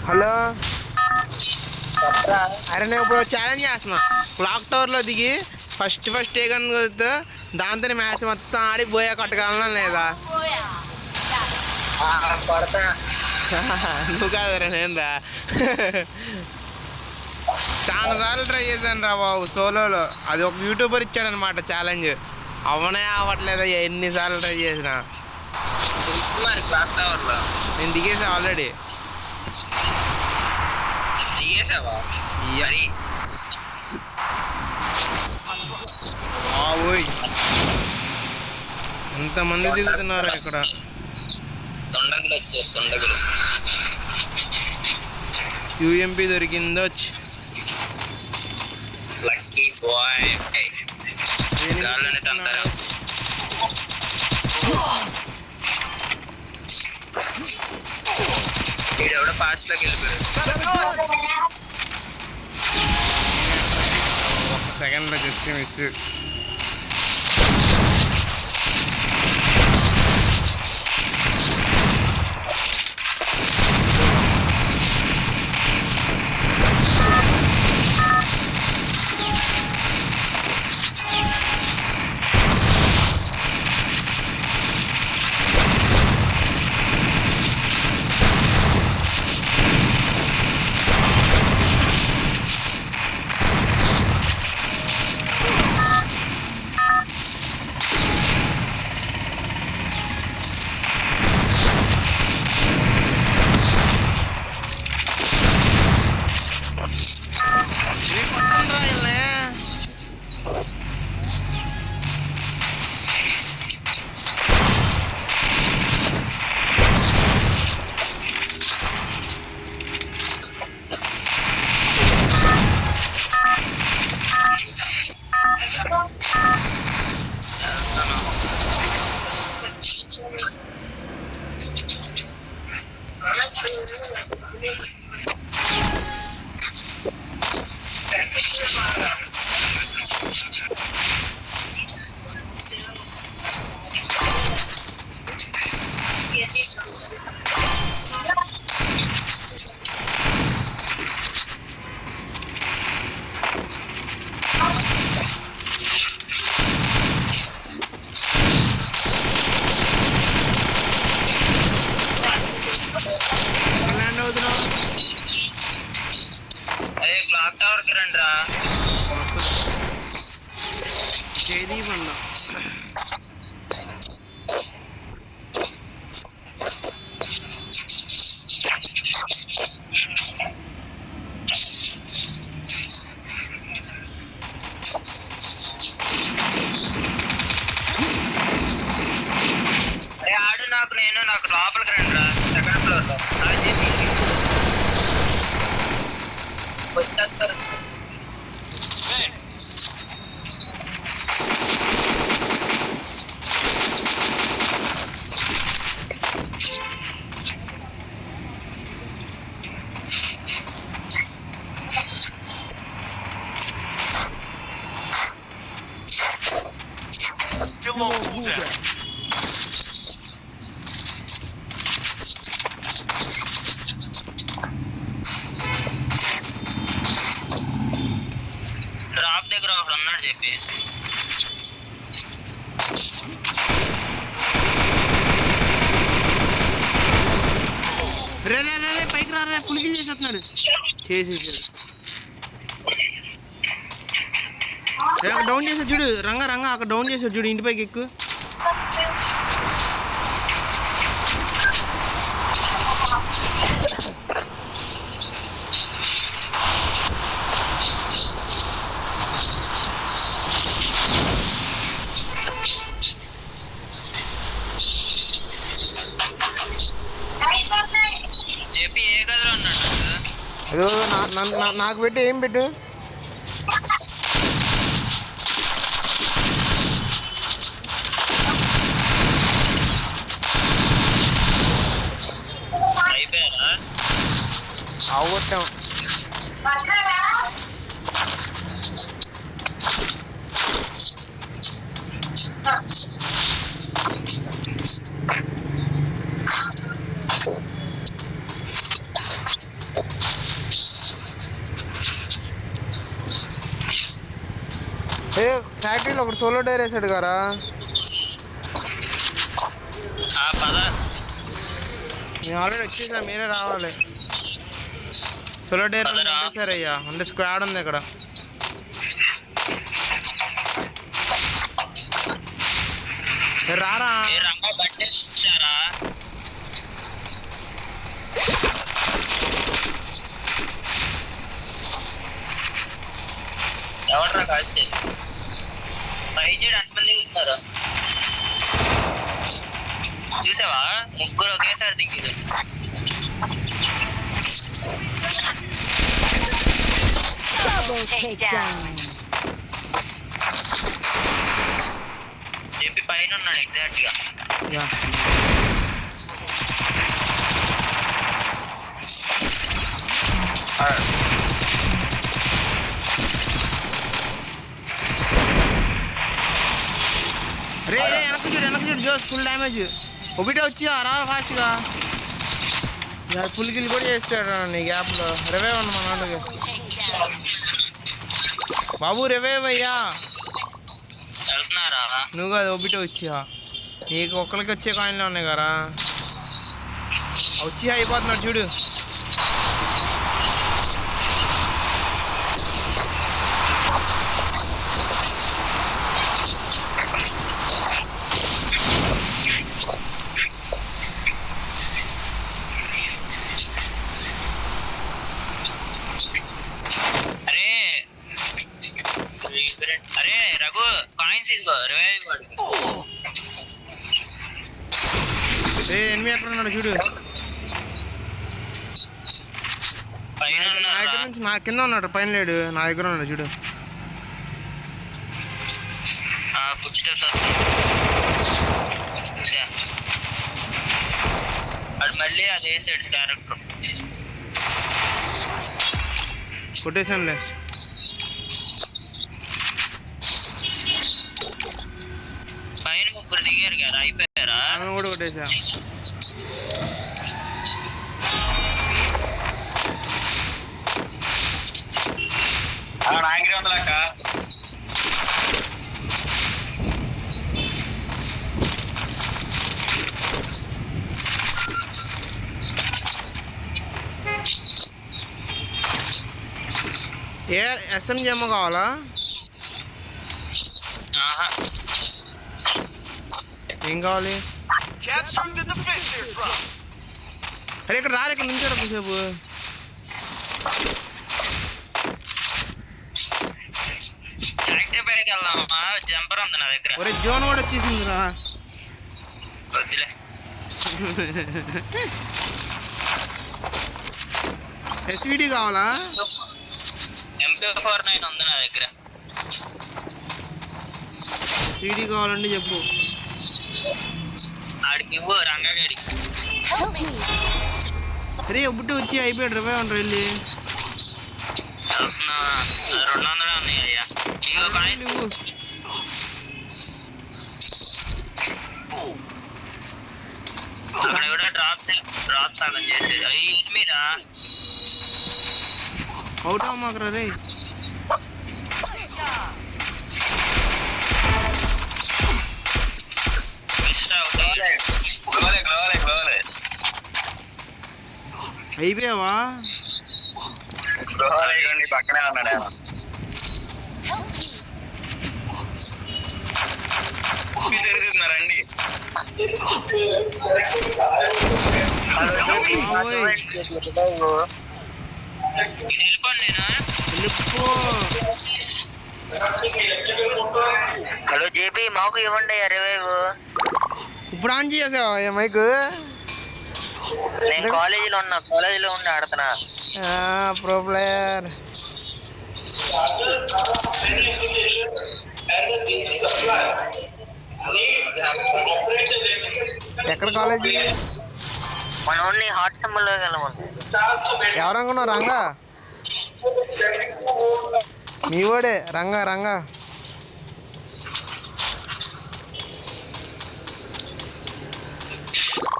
Hello. అరే నేను ఇప్పుడు ఛాలెంజ్ చేస్తున్నా. క్లాక్ టవర్లో దిగి ఫస్ట్ ఏ గన్ కొడుతూ దాంతో మ్యాచ్ మొత్తం ఆడి బోయా కొట్టగలనా లేదా? నువ్వు కాదురా నేనురా. చాలా సార్లు ట్రై చేశాను రా బాబు సోలోలో. అది ఒక యూట్యూబర్ ఇచ్చాడనమాట ఛాలెంజ్. అవనే అవ్వట్లేదా ఎన్నిసార్లు ట్రై చేసినా. నేను దిగేసా ఆల్రెడీ. ఎంతమంది దిగుతున్నారు ఇక్కడ. యూఎంపీ దొరికిందో. వీడెవడో ఫాస్ట్ లోకి వెళ్ళిపోయాడు. ఒక సెకండ్లో జస్ట్ మిస్. నాకు లోపలికి రండి రా. సెకండ్ ఫ్లోర్ లో వచ్చేస్తారు. డ్రాప్ దగ్గర ఒకడు ఉన్నాడు చెప్పి. రే రే రే పైకి రా. పులికి చేసేస్తున్నాడు. చేసేసాడు. అక్కడ డౌన్ చేసాడు చూడు. రంగా అక్కడ డౌన్ చేసాడు చూడు. ఇంటి పైకి ఎక్కువ. చెప్పి ఏ గదిలో ఉన్నాడు? అదో నాకు పెట్టు. ఏం పెట్టు? అయిపోయారా? అవగొట్టాం. ఫ్యాక్టరీలో ఒకటి సోలో డైర్ వేసాడు గారా. పద మేము ఆల్రెడీ వచ్చేసా, మీరే రావాలి. సోలో డైర్ సరే అయ్యా, అంటే స్క్వాడ్ ఉంది ఇక్కడ. రారా రంగా పట్టేసారా? ఎవడరా కాల్చేది? పైకి ఎంతమంది ఉన్నారు చూసావా? ముగ్గురు ఒకేసారి దిగారు. చెప్పి పైన ఉన్నాడు ఎగ్జాక్ట్ గా. రే వెనక్కి చూడు జోస్, ఫుల్ డ్యామేజ్. ఒకటే వచ్చి రా ఫాస్ట్గా. ఫుల్ కిల్ కూడా చేస్తాడు నీ గ్యాప్లో. రివైవ్ అన్న మన వాళ్ళకి బాబు, రివైవ్ అయ్యా. నువ్వు కాదు ఒకటే వచ్చా, నీకు ఒక్కరికి వచ్చే కాయిన్లో ఉన్నాయి కదా. వచ్చి అయిపోతున్నాడు చూడు. అరే రఘు కాయిన్స్ ఇదిగో, రివైవ్ వాడికి. ఎనిమిది ఎక్కడ ఉన్నాడు చూడు. నా దగ్గర నుంచి నా కింద ఉన్నాడు, పైన లేడు. నా దగ్గర ఉన్నాడు చూడు. ఫుడ్ స్టెప్స్ అది మళ్ళీ అది వేసాడు క్యారెక్టర్. కొట్టేసానులే. పైన ముగ్గురు దిగారు కదా, అయిపోయారా? ఆమె కూడా కొట్టేసా. నాయకుడి వందలక్క ఎస్ఎంజి ఏమో కావాలా? ఏం కావాలి? అరే ఇక్కడ రారు, ఇక్కడ నుంచారు కొంచెంసేపు. జంపర్ ఉంది నా దగ్గర. ఒరే జోన్ కూడా వచ్చేసిందిరా. వద్దులే. ఎస్విడి కావాలా? MP49 ఉంది నా దగ్గర. ఎస్విడి కావాలండి చెప్పు. ఆడికి ఇవ్వు రంగగాడికి. అరే బుట్టి వచ్చి అయిపోయాడు. రివైవ్ అంటారు వెళ్ళి. 200 ఉన్నాయి అయ్యా. ఇంకో కాయిన్ అక్కడ కూడా డ్రాప్ సగం చేసేది. అయ్యి మీరా అవుట్ అమ్మాకరా రే. అయిపోయావా? పక్కనే ఉన్నాడు. రండి హలో జేపీ, మాకు ఇవ్వండి రివైవ్. ఇప్పుడు ఆన్ చేసావా మైక్? నేను కాలేజీలో ఉన్నా, కాలేజీలో ఉండి ఆడుతున్నా. Pro player. ఎక్కడ కాలేజీ? మన ఓన్లీ హాట్ సమ్మర్లో వెళ్ళమను. ఎవరనుకున్నావు? రంగా మీ వాడే. రంగా రంగా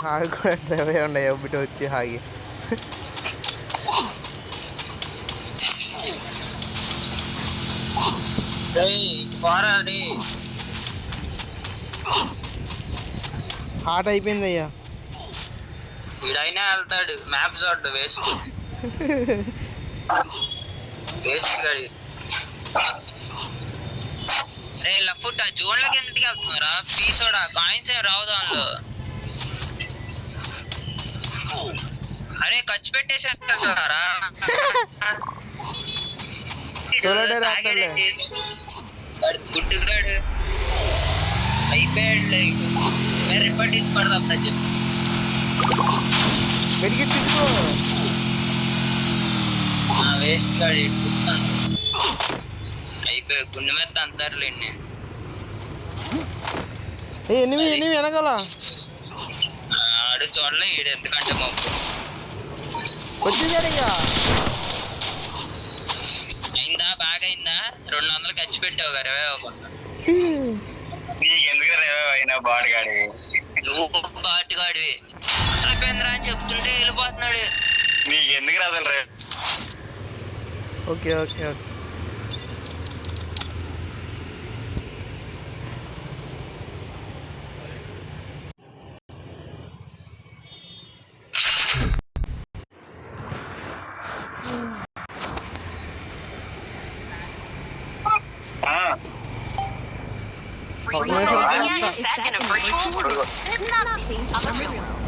హాగి కూడా డ్రైవ్ ఉండే బిడ్డ వచ్చి హాగి. పోరాడి హార్ట్ అయిపోయింది అయ్యా. వీడైనా వెళ్తాడు మ్యాప్ చూడ్డు వేస్ట్ వేస్ట్ గడి. రే లఫుట్ ఆ జోన్లోకి ఎందుకు వెళ్తున్నారా? పీసోడా కాయిన్స్ ఏం రావు దానిలో. అరే ఖర్చు పెట్టేసారా? గుడ్డుగాడు అయిపోయాడు. రిపేర్ తీసి పడదాం చెప్పి మెడికెట్ తీసుకో. వేస్ట్ గాడి అయిపోయి గుండె మీద అంతారులేండి. ఎనిమిది వెనకాల ఆడు చూడలే ఈడు ఎందుకంటే మాకు వచ్చేసాడు ఇక. అయిందా? బాగా అయిందా? 200 ఖర్చు పెట్టావు కదా నీకెందుకు అయినా బాడగాడి నువ్వు బాటుగాడివి. అయిపోయిందిరా అని చెప్తుంటే వెళ్ళిపోతున్నాడు. నీకెందుకు రాదు రే. Okay okay okay. Free will is set in a virtual world, and it's not based on the real world.